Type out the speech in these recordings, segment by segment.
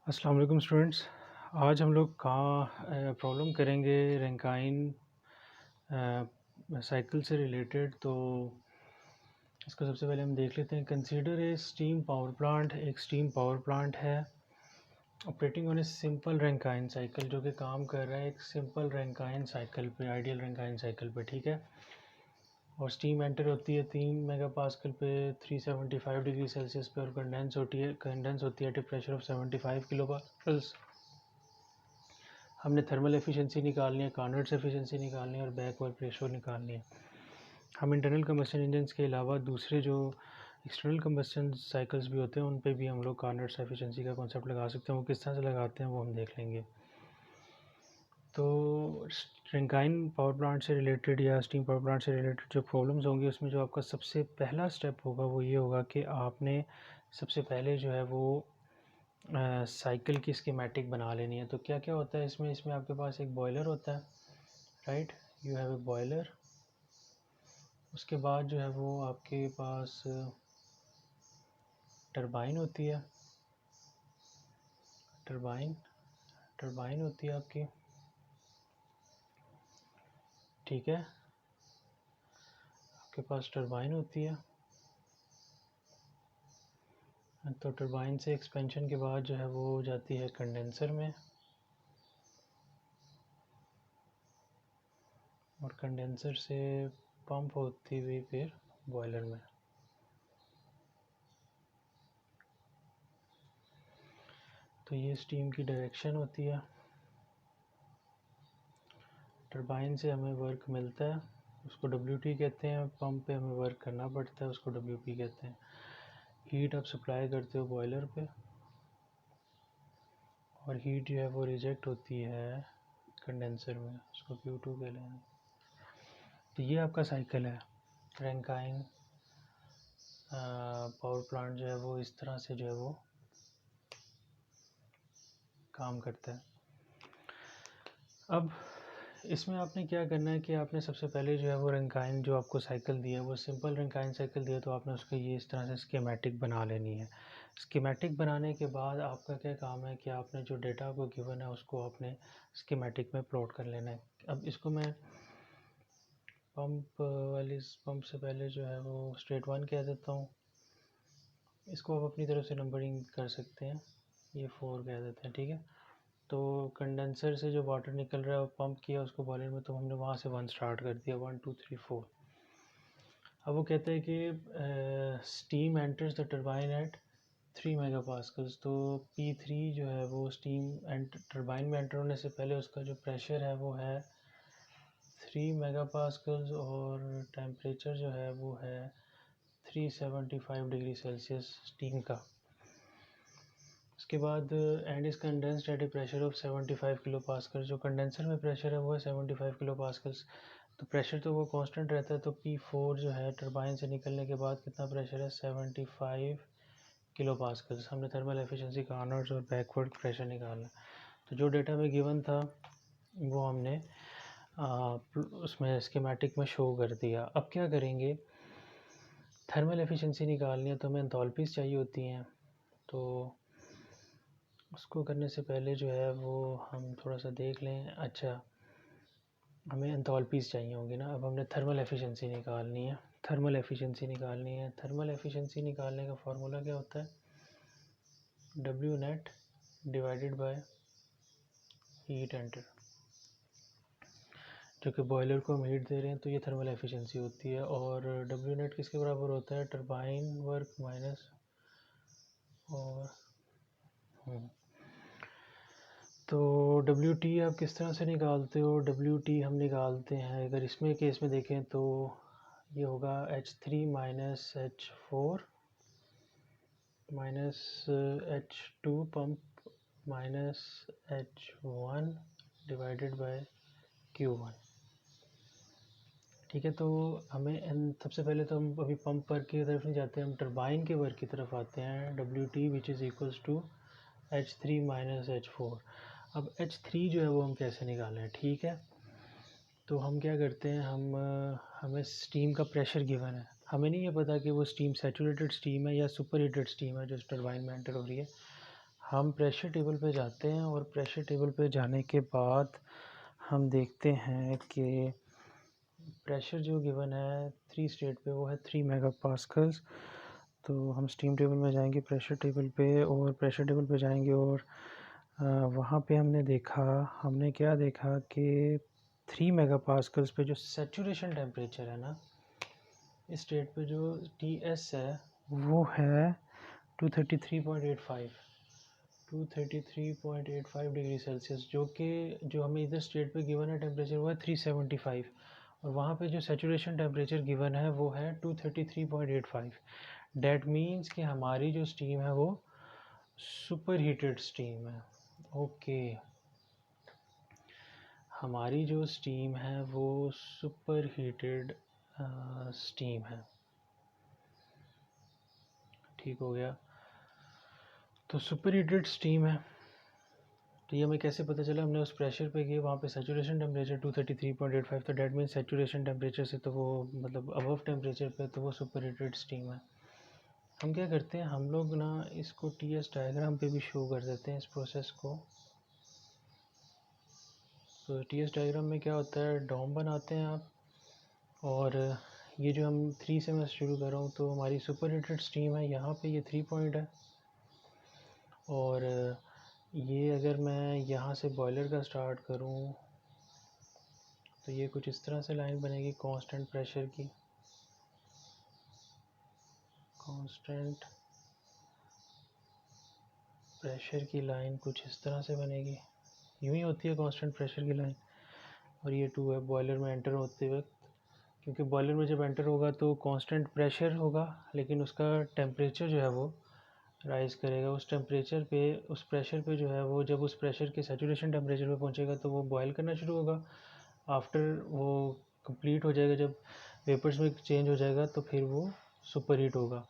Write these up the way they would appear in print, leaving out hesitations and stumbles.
अस्सलाम वालेकुम स्टूडेंट्स। आज हम लोग का प्रॉब्लम करेंगे रैंकाइन साइकिल से रिलेटेड। तो इसको सबसे पहले हम देख लेते हैं। Consider a steam power plant. एक स्टीम पावर प्लांट है operating on a simple Rankine cycle, जो कि काम कर रहा है एक सिंपल रैंकाइन साइकिल पे, आइडियल रैंकाइन साइकिल पे, ठीक है। और स्टीम एंटर होती है 3 मेगा पास्कल पे 375 डिग्री सेल्सियस पे, और कंडेंस होती है at a pressure of 75 kilo pascals. हमने थर्मल एफिशिएंसी निकालनी है, कार्नोट्स एफिशिएंसी निकालनी है और बैक वर्क रेशो निकालनी है। हम इंटरनल कंबस्शन इंजन्स के अलावा दूसरे जो एक्सटर्नल कंबस्शन साइकिल्स भी होते हैं उन पे भी हम लोग कार्नोट्स एफिशिएंसी का कॉन्सेप्ट लगा सकते हैं। वो किस तरह से लगाते हैं वो हम देख लेंगे। तो रैंकाइन पावर प्लांट से रिलेटेड या स्टीम पावर प्लांट से रिलेटेड जो प्रॉब्लम्स होंगी, उसमें जो आपका सबसे पहला स्टेप होगा वो ये होगा कि आपने सबसे पहले जो है वो साइकिल की स्कीमेटिक बना लेनी है। तो क्या क्या होता है इसमें आपके पास एक बॉयलर होता है, right. You have a boiler. उसके बाद जो है वो आपके पास टरबाइन होती है। टरबाइन होती है आपकी, ठीक है। आपके पास टरबाइन होती है। तो टरबाइन से एक्सपेंशन के बाद जो है वो जाती है कंडेंसर में, और कंडेंसर से पंप होती हुई फिर बॉयलर में। तो ये स्टीम की डायरेक्शन होती है। टरबाइन से हमें वर्क मिलता है, उसको WT कहते हैं। पंप पे हमें वर्क करना पड़ता है, उसको WP कहते हैं। हीट आप सप्लाई करते हो बॉयलर पे, और हीट जो है वो रिजेक्ट होती है कंडेंसर में, उसको Q2 कह लेंगे। तो ये आपका साइकिल है। रैंकाइन पावर प्लांट जो है वो इस तरह से जो है वो काम करता है। अब इसमें आपने क्या करना है कि आपने सबसे पहले जो है वो रैंकाइन जो आपको साइकिल दी है वो सिंपल रैंकाइन साइकिल दी है, तो आपने उसको ये इस तरह से स्कीमेटिक बना लेनी है। स्कीमेटिक बनाने के बाद आपका क्या काम है कि आपने जो डेटा आपको गिवन है उसको आपने स्कीमेटिक में प्लॉट कर लेना है। अब इसको मैं पंप से पहले जो है वो स्टेट 1 कह देता हूँ। इसको आप अपनी तरफ से नंबरिंग कर सकते हैं, ये 4 कह देते हैं, ठीक है। तो कंडेंसर से जो वाटर निकल रहा है वो पंप किया उसको बॉयलर में, तो हमने वहाँ से 1 स्टार्ट कर दिया, 1 2 3 4। अब वो कहते हैं कि steam enters the turbine at 3 mega pascals. तो P3 जो है वो स्टीम टरबाइन में एंटर होने से पहले उसका जो प्रेशर है वो है 3 मेगा पास्कल्स, और टेम्परेचर जो है वो है 375 डिग्री सेल्सियस स्टीम का। उसके बाद and is condensed at a pressure of 75 kilo pascal. जो कंडेंसर में प्रेशर है वो है 75 किलो पास्कल्स। तो प्रेशर तो वो कांस्टेंट रहता है। तो P4 जो है टरबाइन से निकलने के बाद कितना प्रेशर है, 75 किलो पास्कल्स। हमने थर्मल एफिशिएंसी कार्नोट्स और बैकवर्ड प्रेशर निकालना। तो जो डेटा में गिवन था वो हमने उसमें स्कीमेटिक में शो कर दिया। अब क्या करेंगे, थर्मल एफिशिएंसी निकालनी है तो हमें एंथैल्पीज़ चाहिए होती हैं। तो उसको करने से पहले जो है वो हम थोड़ा सा देख लें। अच्छा, हमें एंथैल्पीज़ चाहिए होंगी ना। अब हमने थर्मल एफिशिएंसी निकालनी है। थर्मल एफिशिएंसी निकालने का फार्मूला क्या होता है, W net divided by heat enter. जो कि बॉयलर को हम हीट दे रहे हैं तो ये थर्मल एफिशिएंसी होती है। और W नेट किसके बराबर होता है, टरबाइन वर्क माइनस और तो WT आप किस तरह से निकालते हो, WT हम निकालते हैं, अगर इसमें केस में देखें तो ये होगा H3 minus H4 minus H2 pump minus H1 divided by Q1, ठीक है। तो हमें सबसे पहले तो हम अभी पंप वर्क की तरफ नहीं जाते, हम टरबाइन के वर्क की तरफ आते हैं। WT which is equals to H3 minus H4। अब H3 जो है वो हम कैसे निकालें, ठीक है। तो हम क्या करते हैं, हमें स्टीम का प्रेशर गिवन है। हमें नहीं ये पता कि वो स्टीम सैचुरेटेड स्टीम है या सुपर हीटेड स्टीम है जो टरबाइन में एंटर हो रही है। हम प्रेशर टेबल पे जाते हैं और प्रेशर टेबल पे जाने के बाद हम देखते हैं कि प्रेशर जो गिवन है 3 स्टेट पे वो है 3 मेगा पास्कल्स। तो हम स्टीम टेबल में जाएंगे प्रेशर टेबल पे और प्रेशर टेबल पे जाएंगे और वहाँ पे हमने क्या देखा कि 3 मेगा पास्कल्स पे जो सैचुरेशन टेम्परेचर है ना, इस स्टेट पे जो TS है वो है 233.85 डिग्री सेल्सियस, जो हमें इधर स्टेट पे गिवन है टेम्परेचर वो है 375, और वहाँ पे जो सैचुरेशन टेम्परेचर गिवन है वो है 233.85। डैट मीन्स कि हमारी जो स्टीम है वो सुपर हीटेड स्टीम है। ओके, हमारी जो स्टीम है वो सुपर हीटेड स्टीम है। ठीक हो गया, तो सुपर हीटेड स्टीम है। तो ये हमें कैसे पता चला? हमने उस प्रेशर पे गए, वहाँ पे सैचुरेशन टेम्परेचर 233.85, तो डैट मीन्स सैचुरेशन टेम्परेचर से तो वो मतलब अबव टेम्परेचर पे तो वो सुपर हीटेड स्टीम है। हम क्या करते हैं, हम लोग ना इसको TS डायग्राम पे भी शो कर देते हैं इस प्रोसेस को। तो TS डायग्राम में क्या होता है, डॉम बनाते हैं आप, और ये जो हम 3 से मैं शुरू कर रहा हूँ, तो हमारी सुपर हीटेड स्टीम है, यहाँ पे ये 3 पॉइंट है, और ये अगर मैं यहाँ से बॉयलर का स्टार्ट करूँ तो ये कुछ इस तरह से लाइन बनेगी कांस्टेंट प्रेशर की, कांस्टेंट प्रेशर की लाइन कुछ इस तरह से बनेगी, यूँ ही होती है कांस्टेंट प्रेशर की लाइन। और ये 2 है बॉयलर में एंटर होते वक्त, क्योंकि बॉयलर में जब एंटर होगा तो कांस्टेंट प्रेशर होगा, लेकिन उसका टेम्परेचर जो है वो राइज़ करेगा। उस टेम्परेचर पे, उस प्रेशर पे जो है वो, जब उस प्रेशर के सैचुरेशन टेम्परेचर पे पहुंचेगा तो वो बॉयल करना शुरू होगा। आफ्टर वो कंप्लीट हो जाएगा, जब वेपर्स में चेंज हो जाएगा तो फिर वो सुपर हीट होगा।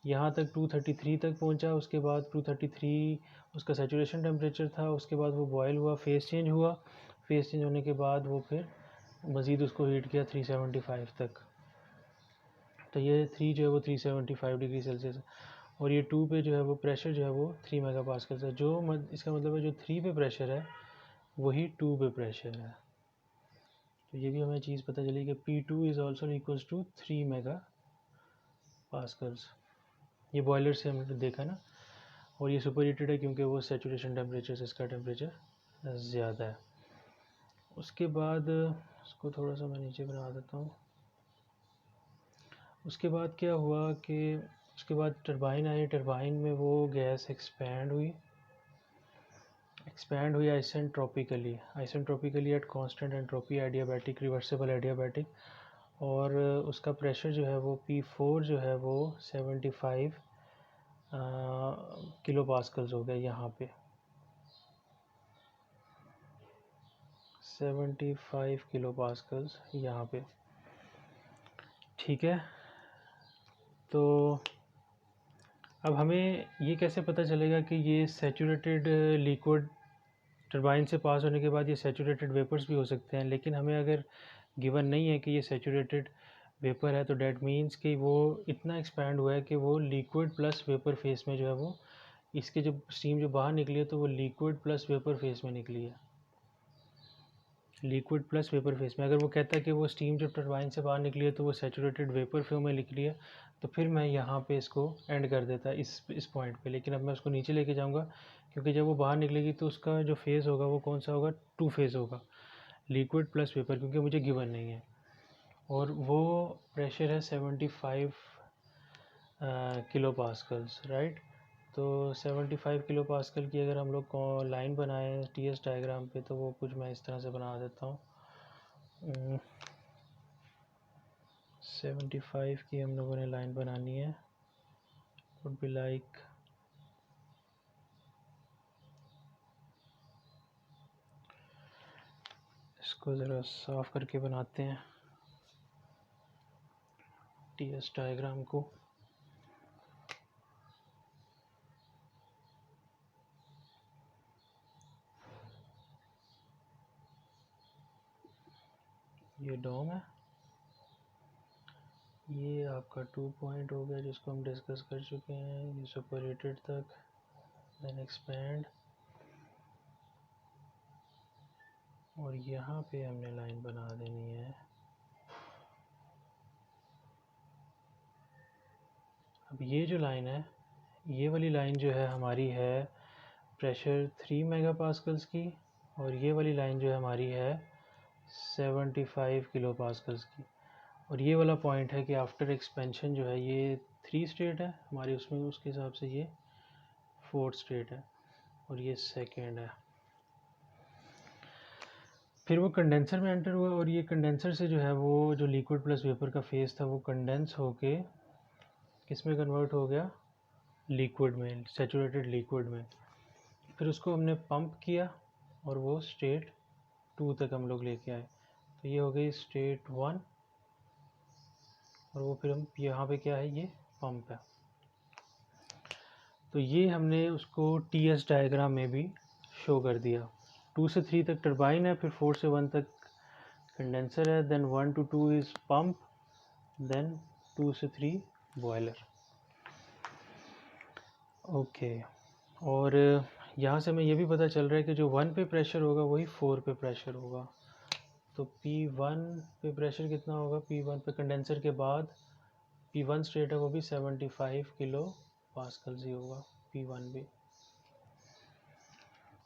यहाँ तक 233 तक पहुँचा, उसके बाद 233 उसका सैचुरेशन टेम्परेचर था, उसके बाद वो बॉयल हुआ, फेस चेंज हुआ, फेस चेंज होने के बाद वो फिर मज़ीद उसको हीट किया 375 तक। तो ये 3 जो है वो 375 डिग्री सेल्सियस है, और ये 2 पे जो है वो प्रेशर जो है वो 3 मेगा पास्कल है। इसका मतलब है जो 3 पे प्रेशर है वही 2 पे प्रेशर है। तो ये भी हमें चीज़ पता चली कि P2 is also equals to 3 mega pascals. ये बॉयलर से हमने देखा ना, और ये सुपर हीटेड है क्योंकि वो सैचुरेशन टेम्परेचर से इसका टेम्परेचर ज़्यादा है। उसके बाद उसको थोड़ा सा मैं नीचे बना देता हूँ। उसके बाद क्या हुआ कि उसके बाद टरबाइन आई, टरबाइन में वो गैस एक्सपैंड हुई isentropically at constant entropy, adiabatic, reversible adiabatic, और उसका प्रेशर जो है वो P4 जो है वो 75 किलो पास्कल्स हो गया यहाँ पे, 75 किलो पास्कल्स यहाँ पे। ठीक है, तो अब हमें ये कैसे पता चलेगा कि ये सैचुरेटेड लिक्विड टरबाइन से पास होने के बाद ये सैचुरेटेड वेपर्स भी हो सकते हैं, लेकिन हमें अगर गिवन नहीं है कि ये सैचुरेटेड वेपर है, तो डैट मीन्स कि वो इतना एक्सपैंड हुआ है कि वो लिक्विड प्लस वेपर फेस में जो है वो, इसके जब स्टीम जो बाहर निकली है तो वो लिक्विड प्लस वेपर फेस में निकली है, लिक्विड प्लस वेपर फेस में। अगर वो कहता है कि वो स्टीम जो टरबाइन से बाहर निकली है तो वो सैचुरेटेड वेपर फ्लो में निकली है, तो फिर मैं यहाँ पे इसको एंड कर देता इस पॉइंट पे। लेकिन अब मैं उसको नीचे लेके जाऊँगा, क्योंकि जब वो बाहर निकलेगी तो उसका जो फेज़ होगा वो कौन सा होगा, 2 फेज़ होगा, लिक्विड प्लस वेपर, क्योंकि मुझे गिवन नहीं है, और वो प्रेशर है 75 किलो पास्कल्स, राइट। तो 75 किलो पास्कल की अगर हम लोग को लाइन बनाएं TS डायग्राम पे, तो वो कुछ मैं इस तरह से बना देता हूँ। 75 की हम लोगों ने लाइन बनानी है, वुड बी लाइक इसको ज़रा साफ करके बनाते हैं TS डायग्राम को। ये डोम है, ये आपका 2 पॉइंट हो गया जिसको हम डिस्कस कर चुके हैं, ये सुपर हीटेड तक, देन एक्सपेंड, और यहाँ पे हमने लाइन बना देनी है। अब ये जो लाइन है, ये वाली लाइन जो है हमारी है प्रेशर 3 मेगापास्कल्स की, और ये वाली लाइन जो है हमारी है 75 किलो पास्कल्स की। और ये वाला पॉइंट है कि आफ्टर एक्सपेंशन जो है ये 3 स्टेट है हमारी, उसमें उसके हिसाब से ये 4th स्टेट है, और ये सेकेंड है। फिर वो कंडेंसर में एंटर हुआ, और ये कंडेंसर से जो है वो जो लिक्विड प्लस वेपर का फेज़ था वो कंडेंस होके किस में कन्वर्ट हो गया, लिक्विड में, सैचुरेटेड लिक्विड में। फिर उसको हमने पंप किया और वो स्टेट 2 तक हम लोग लेके आए। तो ये हो गई स्टेट 1, और वो फिर हम यहाँ पे क्या है, ये पंप है। तो ये हमने उसको TS डायग्राम में भी शो कर दिया। 2 से 3 तक टरबाइन है, फिर 4 से 1 तक कंडेंसर है, then 1 to 2 is pump, then 2 से 3 बॉयलर। ओके, और यहाँ से हमें ये भी पता चल रहा है कि जो 1 पे प्रेशर होगा वही 4 पे प्रेशर होगा। तो P1 पे प्रेशर कितना होगा, P1 पे कंडेंसर के बाद P1 स्टेट है वो भी 75 किलो पास्कल्स ही होगा। P1 भी,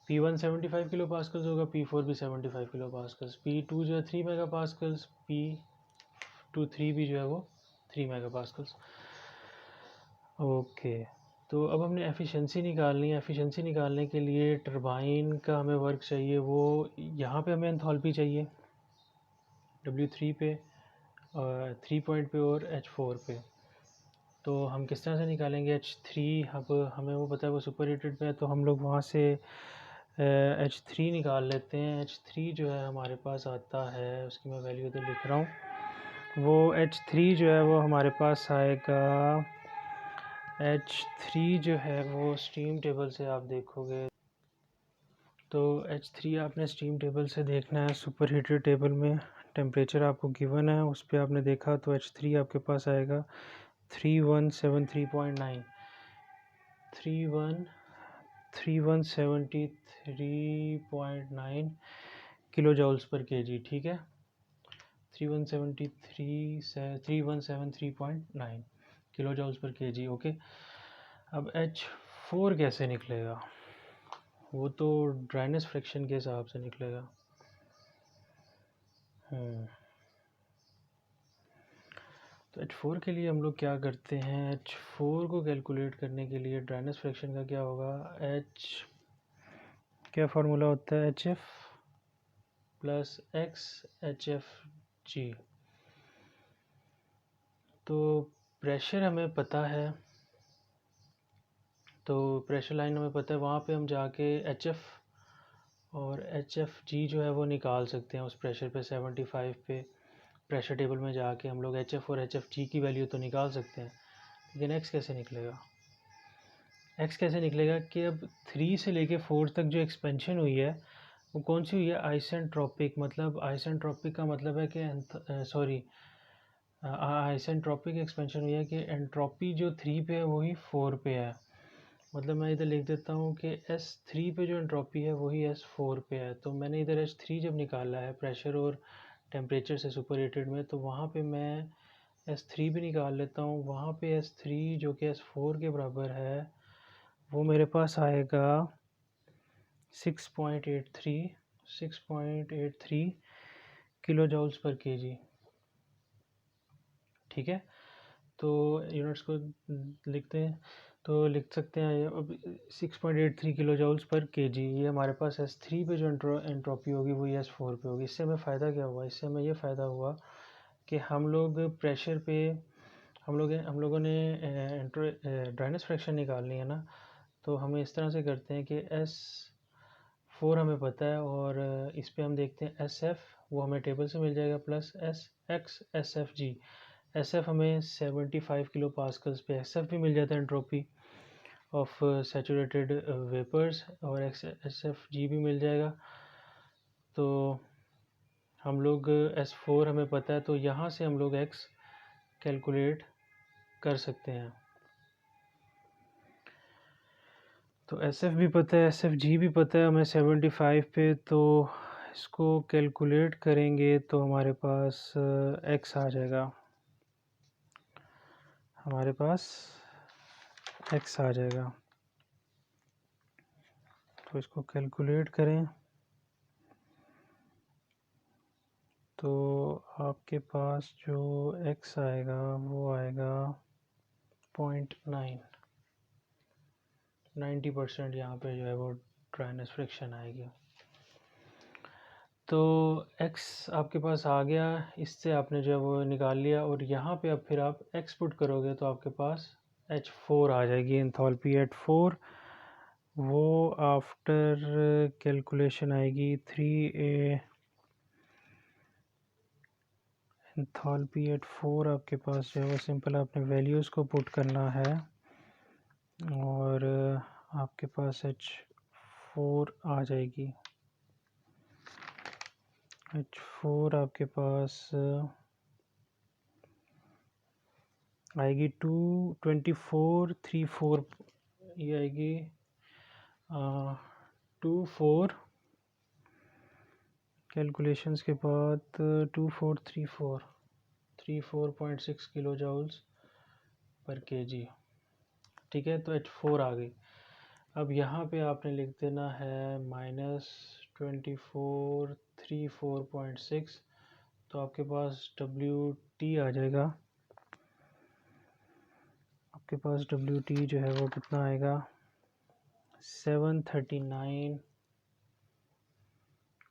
P1 75 किलो पास्कल्स होगा, P4 भी 75 किलो पास्कल्स, P2 जो है 3 मेगा पास्कल्स, P23 भी जो है वो 3 मेगा पास्कल्स। ओके, तो अब हमने एफिशिएंसी निकालनी है। एफिशिएंसी निकालने के लिए टरबाइन का हमें वर्क चाहिए, वो यहाँ पे हमें एंथैल्पी चाहिए W3 पे, 3 पॉइंट पे और H4 पे। तो हम किस तरह से निकालेंगे H3, अब हमें वो पता है वो सुपर हीटेड पे है, तो हम लोग वहाँ से H3 निकाल लेते हैं। H3 जो है हमारे पास आता है, उसकी मैं वैल्यू तो लिख रहा हूँ, वो H3 जो है वो हमारे पास आएगा, H3 जो है वो स्टीम टेबल से आप देखोगे तो H3 आपने स्टीम टेबल से देखना है। सुपर हीटर टेबल में टेम्परेचर आपको गिवन है, उस पर आपने देखा तो H3 आपके पास आएगा 3173.9 3173.9 किलो जॉल्स पर केजी, ठीक है, 3173.9 किलो जॉल्स पर केजी। ओके, अब H4 कैसे निकलेगा, वो तो ड्राइनेस फ्रैक्शन के हिसाब से निकलेगा। तो H4 के लिए हम लोग क्या करते हैं, H4 को कैलकुलेट करने के लिए ड्राइनेस फ्रैक्शन का क्या होगा, क्या फार्मूला होता है, HF प्लस XHFG। तो प्रेशर हमें पता है, तो प्रेशर लाइन हमें पता है, वहाँ पे हम जाके HF और HFG जो है वो निकाल सकते हैं उस प्रेशर पे 75 पे। प्रेशर टेबल में जाके हम लोग HF और HFG की वैल्यू तो निकाल सकते हैं, लेकिन X कैसे निकलेगा, X कैसे निकलेगा कि अब 3 से लेके 4 तक जो एक्सपेंशन हुई है वो कौन सी हुई है, आइसेंट्रोपिक। मतलब आइसेंट्रोपिक का मतलब है कि आइसेंट्रोपिक एक्सपेंशन हुई है कि एंट्रोपी जो 3 पे है वही 4 पे है। मतलब मैं इधर लिख देता हूँ कि S3 पे जो एंट्रोपी है वही S4 पे है। तो मैंने इधर H3 जब निकाला है प्रेशर और टेम्परेचर से सुपर हीटेड में, तो वहाँ पे मैं S3 भी निकाल लेता हूँ। वहाँ पे S3 जो कि S4 के बराबर है वो मेरे पास आएगा 6.83 किलो जॉल्स पर केजी, ठीक है। तो यूनिट्स को लिखते हैं, तो लिख सकते हैं अब 6.83 किलो जॉल्स पर केजी, ये हमारे पास S3 पे जो एंट्रोपी होगी वही S4 पे होगी। इससे हमें फ़ायदा क्या हुआ, इससे हमें ये फ़ायदा हुआ कि हम लोग प्रेशर पे हम लोगों ने ड्राइनेस फ्रैक्शन निकालनी है ना, तो हमें इस तरह से करते हैं कि S4 हमें पता है, और इस पे हम देखते हैं SF, वो हमें टेबल से मिल जाएगा, प्लस SFG। SF हमें 75 किलो पास्कल्स पे SF भी मिल जाता है, एंट्रोपी ऑफ सैचुरेटेड वेपर्स, और SFG भी मिल जाएगा। तो हम लोग S4 हमें पता है, तो यहाँ से हम लोग X कैलकुलेट कर सकते हैं। तो एस एफ भी पता है, एस एफ जी भी पता है हमें 75 पे, तो इसको कैलकुलेट करेंगे तो हमारे पास एक्स आ जाएगा, हमारे पास एक्स आ जाएगा। तो इसको कैलकुलेट करें तो आपके पास जो x आएगा वो आएगा 0.9, 90% यहाँ पे जो है वो ड्राइनेस फ्रिक्शन आएगी। तो x आपके पास आ गया, इससे आपने जो है वो निकाल लिया, और यहाँ पे अब फिर आप x पुट करोगे तो आपके पास H4 आ जाएगी, एंथैल्पी एट 4। वो आफ्टर कैलकुलेशन आएगी 3a, एंथैल्पी एट 4 आपके पास जो है वो सिंपल आपने वैल्यूज़ को पुट करना है, और आपके पास H4 आ जाएगी। H4 आपके पास आएगी 22434, ये आएगी 24 कैलकुलेशंस के बाद 34.6 किलो जूल्स पर केजी। ठीक है, तो H4 आ गई। अब यहाँ पे आपने लिख देना है -2434.6, तो आपके पास WT आ जाएगा। आपके पास WT जो है वो कितना आएगा 739,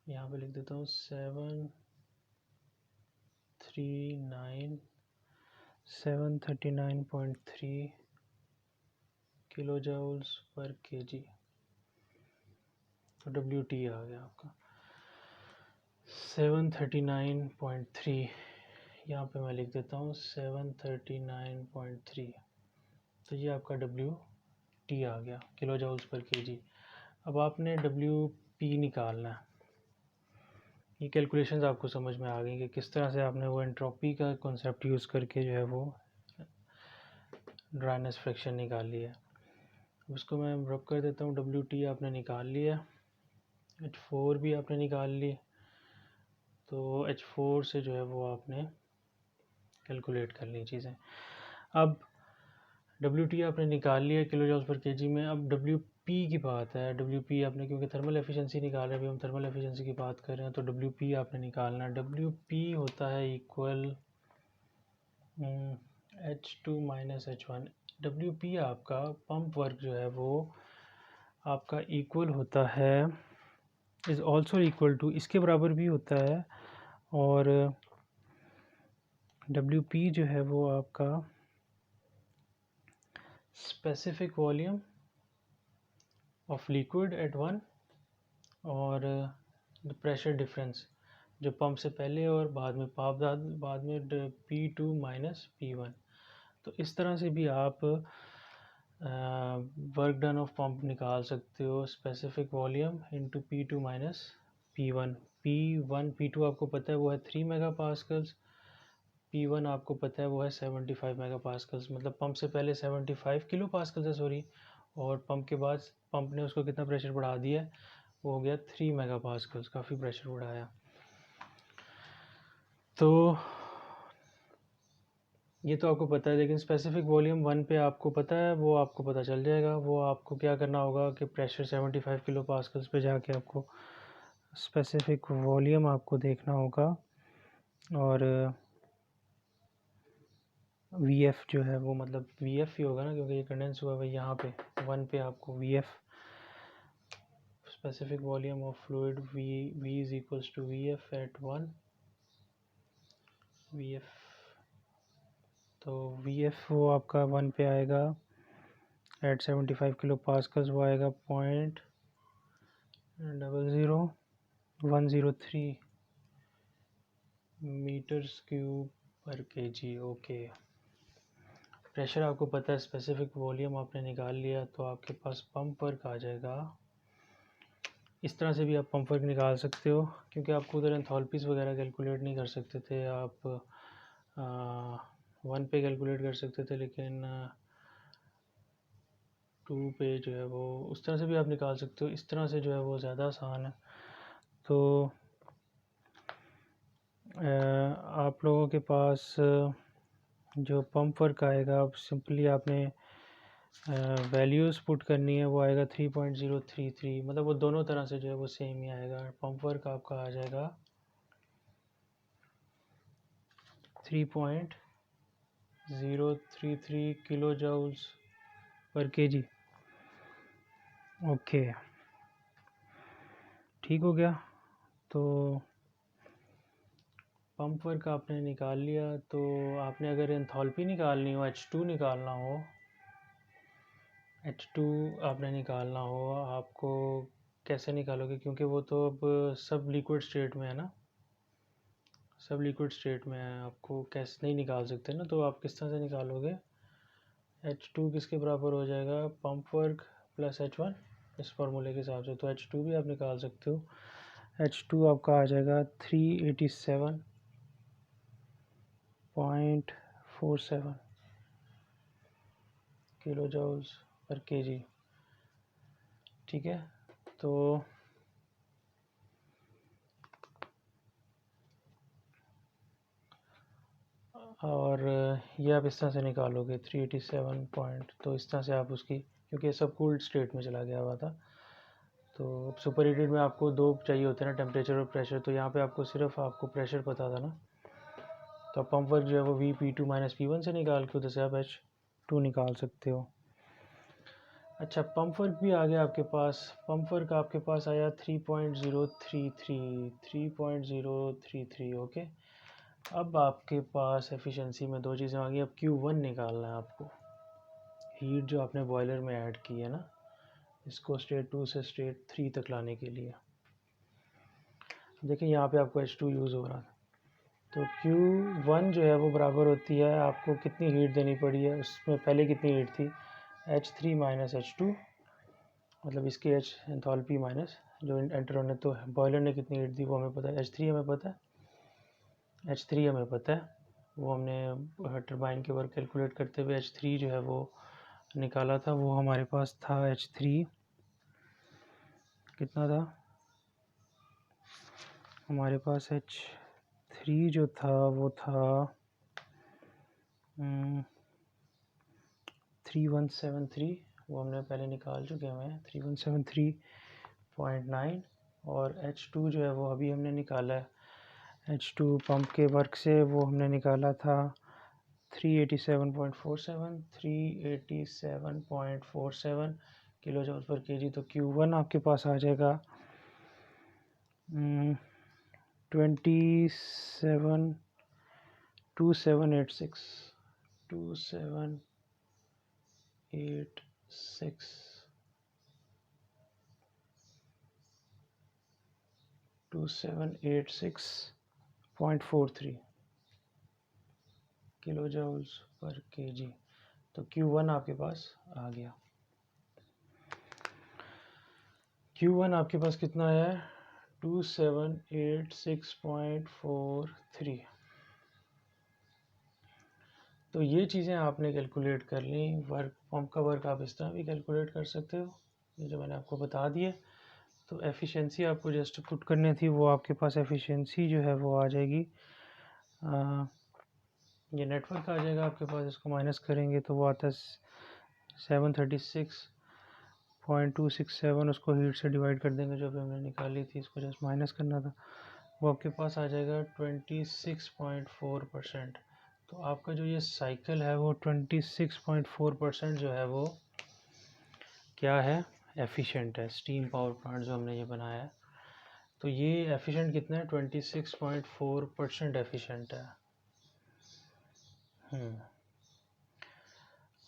यहाँ पे लिख देता हूँ 739.3 किलो जूल्स पर केजी। तो WT आ गया आपका 739.3, यहाँ पे मैं लिख देता हूँ 739.3, तो ये आपका WT आ गया, किलो जूल्स पर केजी। अब आपने WP निकालना है। ये कैलकुलेशंस आपको समझ में आ गई कि किस तरह से आपने वो एंट्रोपी का कॉन्सेप्ट यूज़ करके जो है वो ड्राइनेस फ्रैक्शन निकाल लिया है। उसको मैं रब कर देता हूँ। WT आपने निकाल लिया, H4 भी आपने निकाल ली, तो H4 से जो है वो आपने कैलकुलेट कर ली चीज़ें। अब WT आपने निकाल लिया किलो जूल्स पर केजी में। अब WP की बात है। WP आपने, क्योंकि थर्मल एफिशिएंसी निकाल रहे हैं, अभी हम थर्मल एफिशिएंसी की बात कर रहे हैं, तो WP आपने निकालना। WP होता है equal H2 minus H1। WP आपका पंप वर्क जो है वो आपका इक्वल होता है, इज़ ऑल्सो इक्वल टू, इसके बराबर भी होता है, और WP जो है वो आपका specific volume of liquid at 1 और द प्रेशर डिफरेंस जो पंप से पहले और बाद में P2 माइनस P1। तो इस तरह से भी आप वर्क डन ऑफ पंप निकाल सकते हो, specific volume into P2 minus P1। P2 आपको पता है वो है 3 मेगा पास्कल्स, P1 आपको पता है वो है 75 मेगा पास्कल्स। मतलब पंप से पहले 75 किलो पास्कल्स है, सॉरी, और पंप के बाद पंप ने उसको कितना प्रेशर बढ़ा दिया, वो हो गया 3 मेगा पास्कल्स, काफ़ी प्रेशर बढ़ाया। तो ये तो आपको पता है, लेकिन स्पेसिफिक वॉल्यूम 1 पे आपको पता है, वो आपको पता चल जाएगा। वो आपको क्या करना होगा कि प्रेशर 75 किलो पास्कल्स पे जाके आपको स्पेसिफिक वॉल्यूम आपको देखना होगा, और VF जो है वो मतलब VF ही होगा ना, क्योंकि ये कंडेंस हुआ है यहाँ पे 1 पे, आपको VF specific volume of fluid V is equals to VF at 1 VF। तो VF वो आपका 1 पे आएगा एट 75 किलो पास्कल्स, वो आएगा 0.00103 मीटर्स क्यूब पर केजी। ओके, प्रेशर आपको पता है, स्पेसिफिक वॉल्यूम आपने निकाल लिया, तो आपके पास पंप वर्क आ जाएगा। इस तरह से भी आप पंप वर्क निकाल सकते हो, क्योंकि आपको उधर एंथैल्पीज़ वगैरह कैलकुलेट नहीं कर सकते थे आप, 1 पे कैलकुलेट कर सकते थे, लेकिन H2 पे जो है वो उस तरह से भी आप निकाल सकते हो, इस तरह से जो है वो ज़्यादा आसान है। तो आप लोगों के पास जो पंप वर्क आएगा, आप सिंपली आपने वैल्यूज़ पुट करनी है, वो आएगा 3.033, मतलब वो दोनों तरह से जो है वो सेम ही आएगा। पंप वर्क आपका आ जाएगा 3.033 kilo joules per kg. Okay, ठीक हो गया। तो पंप वर्क आपने निकाल लिया। तो आपने अगर एंथैल्पी निकालनी हो, H2 निकालना हो, H2 आपने निकालना हो, आपको कैसे निकालोगे? क्योंकि वो तो अब सब लिक्विड स्टेट में है ना, सब लिक्विड स्टेट में है, आपको कैसे नहीं निकाल सकते ना। तो आप किस तरह से निकालोगे? H2 किसके बराबर हो जाएगा? पंप वर्क प्लस H1, इस फार्मूले के हिसाब से। तो H2 भी आप निकाल सकते हो। H2 आपका आ जाएगा 387.47 किलो जूल्स पर केजी, ठीक है। तो और ये आप इस तरह से निकालोगे 387 पॉइंट, तो इस तरह से आप उसकी, क्योंकि ये सब कूल्ड स्टेट में चला गया हुआ था। तो सुपर हीटेड में आपको दो चाहिए होते हैं ना, टेम्परेचर और प्रेशर। तो यहाँ पे आपको सिर्फ आपको प्रेशर पता था ना, तो आप पंप वर्क जो है वो P2 माइनस P1 से निकाल के उधर से आप H2 निकाल सकते हो। अच्छा, पंप वर्क भी आ गया आपके पास। पंप वर्क आपके पास आया 3.033, ओके। अब आपके पास एफिशिएंसी में दो चीज़ें आ गई। अब Q1 निकालना है आपको, हीट जो आपने बॉयलर में ऐड की है ना, इसको स्टेट 2 से स्टेट 3 तक लाने के लिए। देखिए यहाँ पे आपको H2 यूज़ हो रहा है, तो Q1 जो है वो बराबर होती है, आपको कितनी हीट देनी पड़ी है, उसमें पहले कितनी हीट थी, H3 माइनस H2, मतलब इसकी H एंथैल्पी माइनस जो एंटर होने, तो बॉयलर ने कितनी हीट दी वो हमें पता है, H3 हमें पता है, H3 हमें पता है, वो हमने टरबाइन के वर्क कैलकुलेट करते हुए H3 जो है वो निकाला था। वो हमारे पास था H3 कितना था हमारे पास, H3 जो था वो था 3173, वो हमने पहले निकाल चुके हैं 3173.9। और H2 जो है वो अभी हमने निकाला है, H2 पंप के वर्क से वो हमने निकाला था 387 किलो जूल पर केजी। तो Q1 आपके पास आ जाएगा 2786 2786.43 किलो जूल्स पर केजी। तो Q1 आपके पास आ गया। Q1 आपके पास कितना है? 2786.43। तो ये चीज़ें आपने कैलकुलेट कर ली। वर्क, पंप का वर्क आप इस तरह भी कैलकुलेट कर सकते हो, ये जो मैंने आपको बता दिए। तो एफिशिएंसी आपको जस्ट पुट करनी थी, वो आपके पास एफिशिएंसी जो है वो आ जाएगी, ये नेटवर्क आ जाएगा आपके पास, इसको माइनस करेंगे तो वो आता है 736.267, उसको हीट से डिवाइड कर देंगे जो भी हमने निकाली थी, इसको जस्ट माइनस करना था, वो आपके पास आ जाएगा 26.4%। तो आपका जो ये साइकिल है वो 26.4% जो है वो क्या है, एफिशिएंट है। स्टीम पावर प्लांट जो हमने ये बनाया है, तो ये एफिशिएंट कितना है, 26.4% एफिशिएंट है।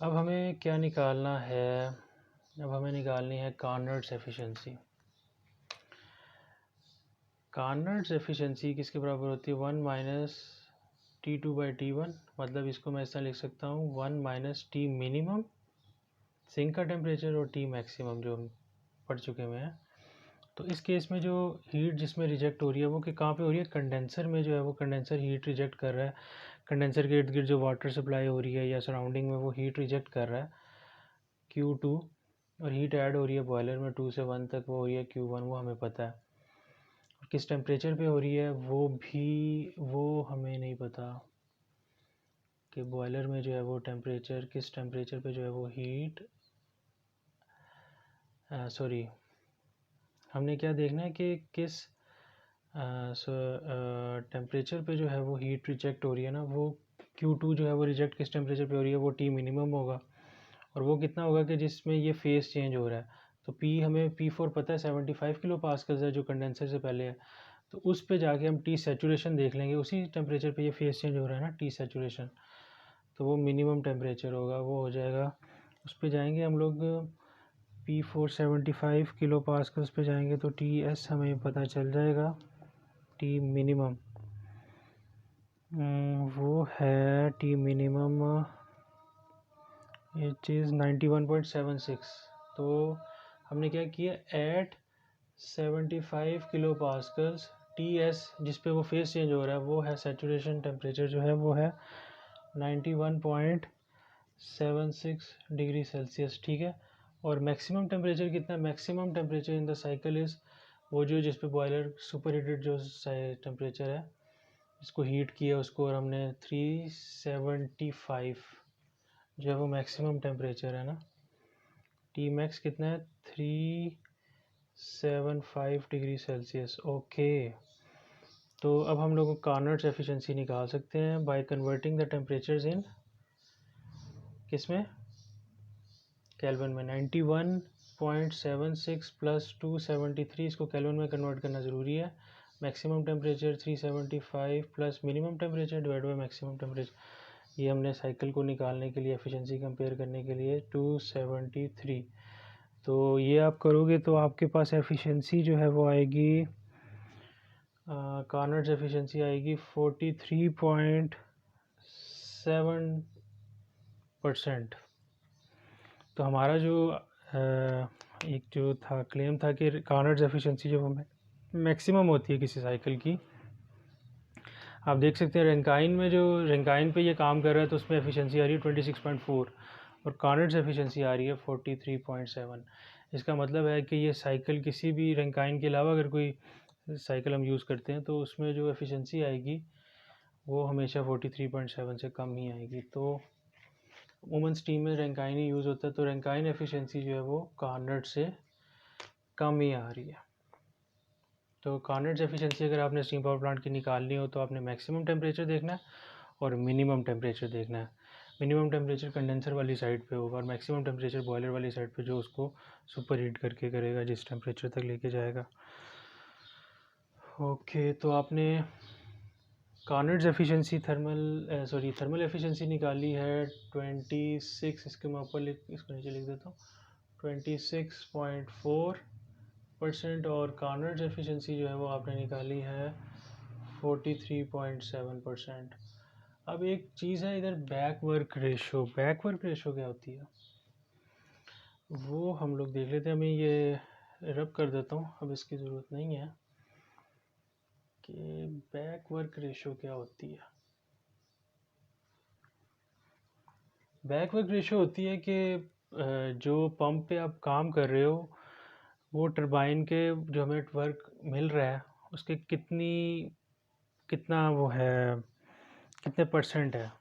अब हमें क्या निकालना है? अब हमें निकालनी है कार्नोट्स एफिशिएंसी। कार्नोट्स एफिशिएंसी किसके बराबर होती है? 1 माइनस T2/T1, मतलब इसको मैं इस तरह लिख सकता हूँ 1 माइनस T मिनिमम सिंक का टेम्परेचर और T मैक्सिमम जो हम पढ़ चुके हुए हैं। तो इस केस में जो हीट जिसमें रिजेक्ट हो रही है वो कि कहाँ पे हो रही है, कंडेंसर में जो है वो कंडेंसर हीट रिजेक्ट कर रहा है। कंडेंसर के इर्द गिर्द जो वाटर सप्लाई हो रही है या सराउंडिंग में वो हीट रिजेक्ट कर रहा है Q2 और हीट ऐड हो रही है बॉयलर में 2 से 1 तक, वो हो रही है Q1, वो हमें पता है। और किस टेम्परेचर पे हो रही है वो हमें नहीं पता कि बॉयलर में जो है वो टेम्परेचर, किस टेम्परेचर पे जो है वो हीट सॉरी हमने क्या देखना है कि किस टेम्परेचर पे जो है वो हीट रिजेक्ट हो रही है ना, वो Q2 जो है वो रिजेक्ट किस टेम्परेचर पे हो रही है, वो T मिनिमम होगा। और वो कितना होगा कि जिसमें ये फेस चेंज हो रहा है। तो P हमें P4 पता है 75 किलो पास्कल्स है जो कंडेंसर से पहले है। तो उस पे जाके हम T सैचुरेशन देख लेंगे, उसी टेम्परेचर पे ये फेस चेंज हो रहा है ना, T सैचुरेशन। तो वो मिनिमम टेम्परेचर होगा, वो हो जाएगा। उस पे जाएंगे हम लोग P4 75 किलो पास्कल्स पे जाएंगे तो TS हमें पता चल जाएगा। T मिनिमम वो है T मिनिमम ये चीज़ 91.76। तो हमने क्या किया, एट 75 किलो पास्कल्स TS जिस पे वो फेस चेंज हो रहा है, वो है सैचुरेशन टेम्परेचर जो है वो है 91.76 डिग्री सेल्सियस, ठीक है। और मैक्सिमम टेम्परेचर कितना है, maximum temperature in the cycle is वो जो जिस पे बॉयलर सुपर हीटेड जो टेम्परेचर है, इसको हीट किया उसको, और हमने 375 जो है वो मैक्सिमम टेम्परेचर है ना। T मैक्स कितना है, 375 डिग्री सेल्सियस। ओके, तो अब हम लोग कार्नोट्स एफिशिएंसी निकाल सकते हैं बाय कन्वर्टिंग द टेम्परेचर्स इन किस में, केल्विन में। 91.76 प्लस 273 इसको केल्विन में कन्वर्ट करना ज़रूरी है। Maximum temperature 375 plus minimum temperature divide by maximum temperature, ये हमने साइकिल को निकालने के लिए एफिशिएंसी कंपेयर करने के लिए 273। तो ये आप करोगे तो आपके पास एफिशिएंसी जो है वो आएगी, कार्नोट्स एफिशिएंसी आएगी 43.7%। तो हमारा जो एक जो था क्लेम था कि कार्नोट्स एफिशिएंसी जो मैक्सिमम होती है किसी साइकिल की, आप देख सकते हैं रैंकाइन में, जो रैंकाइन पे ये काम कर रहा है तो उसमें एफिशिएंसी आ रही है 26.4 और कार्नोट्स एफिशिएंसी आ रही है 43.7। इसका मतलब है कि ये साइकिल किसी भी रैंकाइन के अलावा अगर कोई साइकिल हम यूज़ करते हैं तो उसमें जो एफिशिएंसी आएगी वो हमेशा 43.7 से कम ही आएगी। तो वुमेंस टीम में रैंकाइन ही यूज़ होता है, तो रैंकाइन एफिशिएंसी जो है वो कार्नोट से कम ही आ रही है। तो कार्नोट्स एफिशिएंसी अगर आपने स्टीम पावर प्लांट की निकालनी हो तो आपने मैक्सिमम टेम्परेचर देखना है और मिनिमम टेम्परेचर देखना है। मिनिमम टेम्परेचर कंडेंसर वाली साइड पे होगा और मैक्सिमम टेम्परेचर बॉयलर वाली साइड पे जो उसको सुपर हीट करके करेगा, जिस टेम्परेचर तक लेके जाएगा। ओके, तो आपने कार्नोट्स एफिशिएंसी थर्मल एफिशिएंसी निकाली है 26, इसके मैं ऊपर इसको नीचे लिख देता हूँ, 26.4%। और कार्नोट्स एफिशिएंसी जो है वो आपने निकाली है 43.7%। अब एक चीज़ है इधर, back work ratio. Back work ratio क्या होती है वो हम लोग देख लेते हैं। मैं ये रब कर देता हूँ, अब इसकी ज़रूरत नहीं है कि बैक वर्क रेशो क्या होती है। बैक वर्क रेशो होती है कि जो पंप पे आप काम कर रहे हो वो टरबाइन के जो हमें वर्क मिल रहा है उसके कितना वो है, कितने परसेंट है,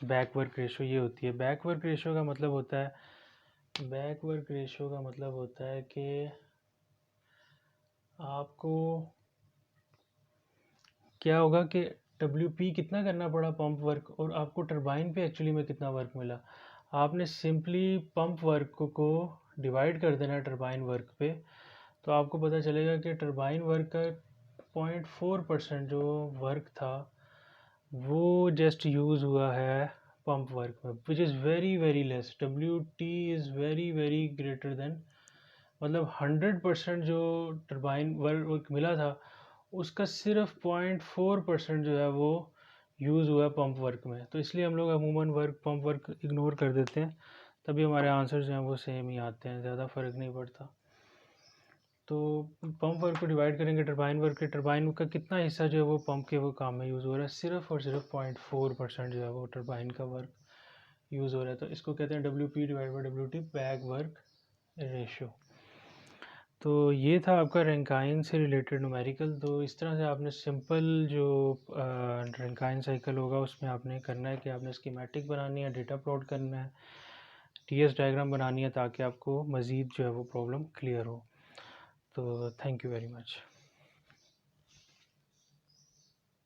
बैक वर्क रेशो ये होती है। बैक वर्क रेशो का मतलब होता है, बैक वर्क रेशो का मतलब होता है कि आपको क्या होगा कि WP कितना करना पड़ा पंप वर्क, और आपको टरबाइन पे एक्चुअली में कितना वर्क मिला। आपने सिंपली पंप वर्क को डिवाइड कर देना टरबाइन वर्क पे, तो आपको पता चलेगा कि टरबाइन वर्क का 0.4% जो वर्क था वो जस्ट यूज़ हुआ है पंप वर्क में, which is very very less. WT is very very greater than, मतलब 100% जो टरबाइन वर्क मिला था उसका सिर्फ 0.4% जो है वो यूज़ हुआ है पंप वर्क में। तो इसलिए हम लोग अमूमन पंप वर्क इग्नोर कर देते हैं, तभी हमारे आंसर जो हैं वो सेम ही आते हैं, ज़्यादा फ़र्क नहीं पड़ता। तो पंप वर्क को डिवाइड करेंगे टरबाइन वर्क के, टरबाइन का कितना हिस्सा जो है वो पंप के वो काम में यूज़ हो रहा है, सिर्फ और सिर्फ 0.4% जो है वो टरबाइन का वर्क यूज़ हो रहा है। तो इसको कहते हैं WP divide by WT, back work ratio. तो ये था आपका रैंकाइन से रिलेटेड न्यूमेरिकल। तो इस तरह से आपने सिंपल जो रैंकाइन साइकिल होगा उसमें आपने करना है कि आपने स्कीमेटिक बनानी है, डेटा प्लॉट करना है, टीएस डायग्राम बनानी है, ताकि आपको मज़ीद जो है वो प्रॉब्लम क्लियर हो। तो थैंक यू वेरी मच।